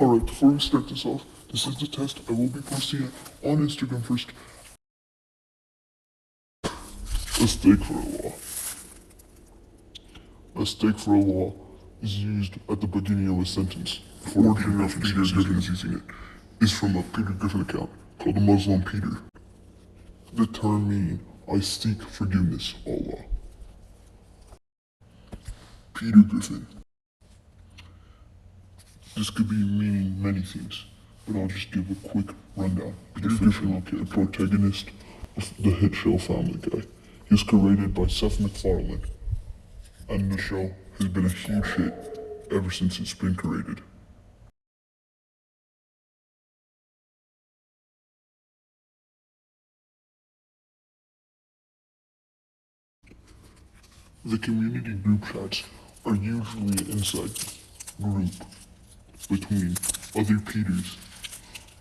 Alright, before we start this off, this is the test. I will be posting it on Instagram first. A stake for a law. A stake for a law is used at the beginning of a sentence. Before Peter Griffin is using it. Is from a Peter Griffin account called the Muslim Peter. The term meaning, I seek forgiveness, Allah. Peter Griffin. This could be meaning many things, but I'll just give a quick rundown. Peter Griffin, the protagonist of the hit show Family Guy. He was created by Seth MacFarlane, and the show has been a huge hit ever since it's been created. The community group chats are usually an inside group between other Peters.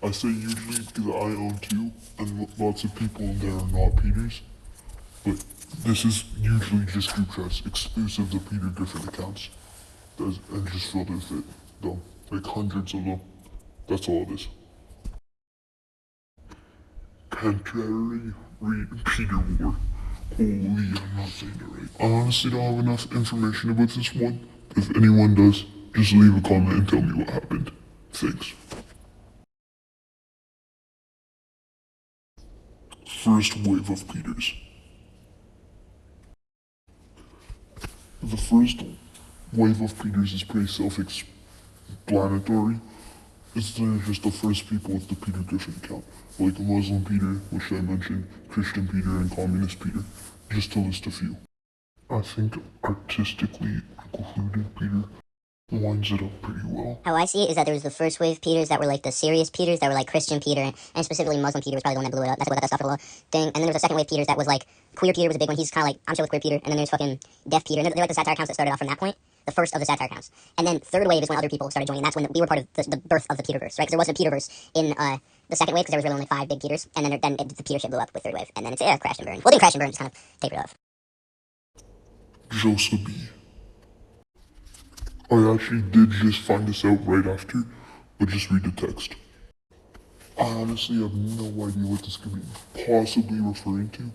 I say usually because I own two, and lots of people in there are not Peters, but this is usually just group chats exclusive to Peter Griffin accounts, and just filled with it, though, like hundreds of them. That's all it is. Contrary read Peter War. Holy, I'm not saying it right. I honestly don't have enough information about this one. If anyone does, just leave a comment and tell me what happened. Thanks. First wave of Peters. The first wave of Peters is pretty self-explanatory. It's just the first people with the Peter Griffin account, like Muslim Peter, which I mentioned, Christian Peter, and Communist Peter, just to list a few. I think artistically included Peter winds it up pretty well. How I see it is that there was the first wave Peters that were like the serious Peters that were like Christian Peter, and specifically Muslim Peter was probably the one that blew it up. That's what that stuff for the thing. And then there was a second wave Peters that was like queer Peter was a big one. He's kind of like I'm chill with queer Peter, and then there's fucking deaf Peter. And they're like the satire accounts that started off from that point. The first of the satire accounts. And then third wave is when other people started joining. That's when we were part of the birth of the Peterverse, right? Because there wasn't a Peterverse in the second wave because there was really only 5 big Peters, and then the Peter shit blew up with third wave, and then it's crashed and burned. Well, it didn't crash and burn, just kind of tapered off. Joseph B. I actually did just find this out right after, but just read the text. I honestly have no idea what this could be possibly referring to,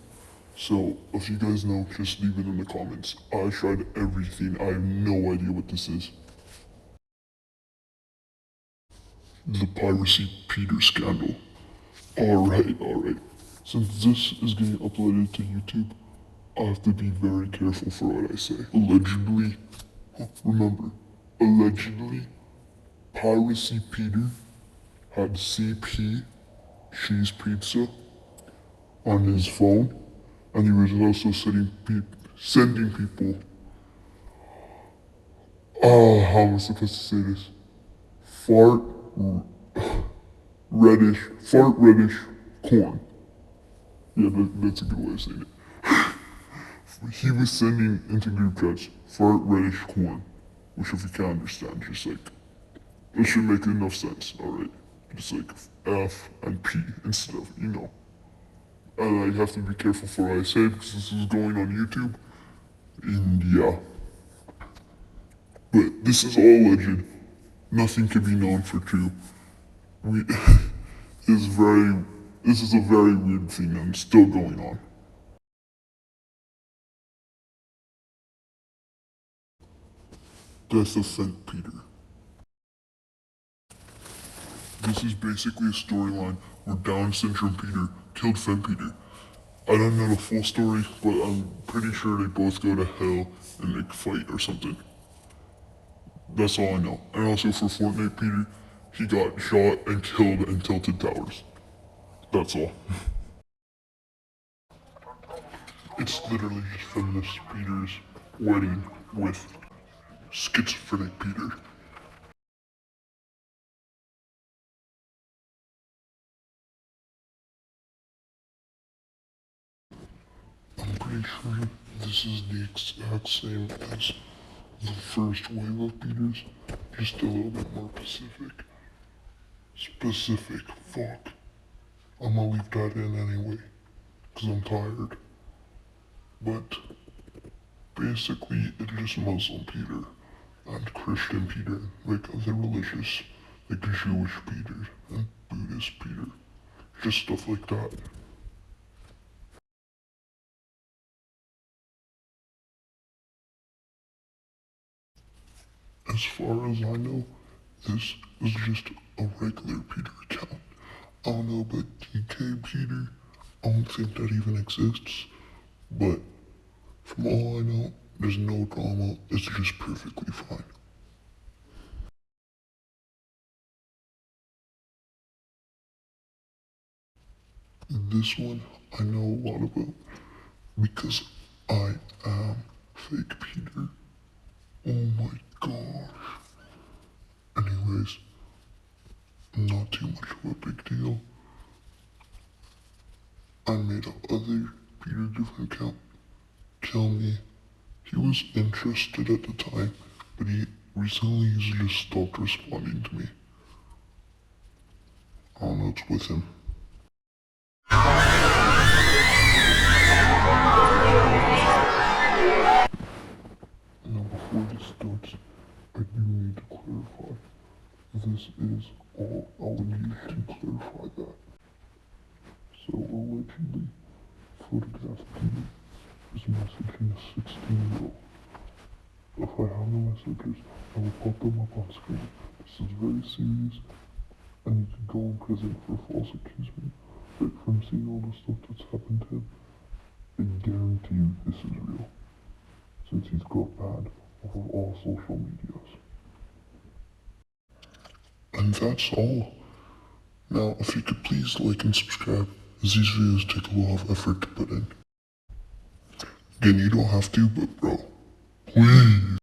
so if you guys know, just leave it in the comments. I tried everything, I have no idea what this is. The Piracy Peter scandal. Alright. Since this is getting uploaded to YouTube, I have to be very careful for what I say. Allegedly, remember, allegedly, Piracy Peter had CP, cheese pizza, on his phone, and he was also sending people, how am I supposed to say this? Fart reddish corn. Yeah, that's a good way of saying it. He was sending into group chats fart reddish corn, which if you can't understand, just like, it should make enough sense, alright? Just like F and P instead of, And I have to be careful for what I say because this is going on YouTube, and yeah. But this is all alleged. Nothing can be known for true. This is a very weird thing and still going on. Death of Fent Peter. This is basically a storyline where Down syndrome Peter killed Fent Peter. I don't know the full story, but I'm pretty sure they both go to hell and like fight or something. That's all I know. And also for Fortnite Peter, he got shot and killed in Tilted Towers. That's all. It's literally just feminist Peter's wedding with schizophrenic Peter. I'm pretty sure this is the exact same as the first wave of Peters, just a little bit more specific. Fuck. I'm gonna leave that in anyway, because I'm tired. But basically, it's just Muslim Peter and Christian Peter, like the religious like Jewish Peter and Buddhist Peter, just stuff like that. As far as I know, this is just a regular Peter account. I don't know about DK Peter, I don't think that even exists, but from all I know, there's no drama, it's just perfectly fine. This one I know a lot about because I am fake Peter. Oh my gosh. Anyways, not too much of a big deal. I made a other Peter Griffin account tell me he was interested at the time, but he recently he's just stopped responding to me. I don't know what's with him. Now before this starts, I do need to clarify. This is all I will use to clarify that. So allegedly, photograph Peter is messaging a 16-year-old. If I have the messages, I will pop them up on screen. This is very serious, and he could go in prison for false accusation. But from seeing all the stuff that's happened to him, I guarantee you this is real, since he's got banned off of all social medias. And that's all. Now, if you could please like and subscribe, as these videos take a lot of effort to put in. Again, you don't have to, but bro, please.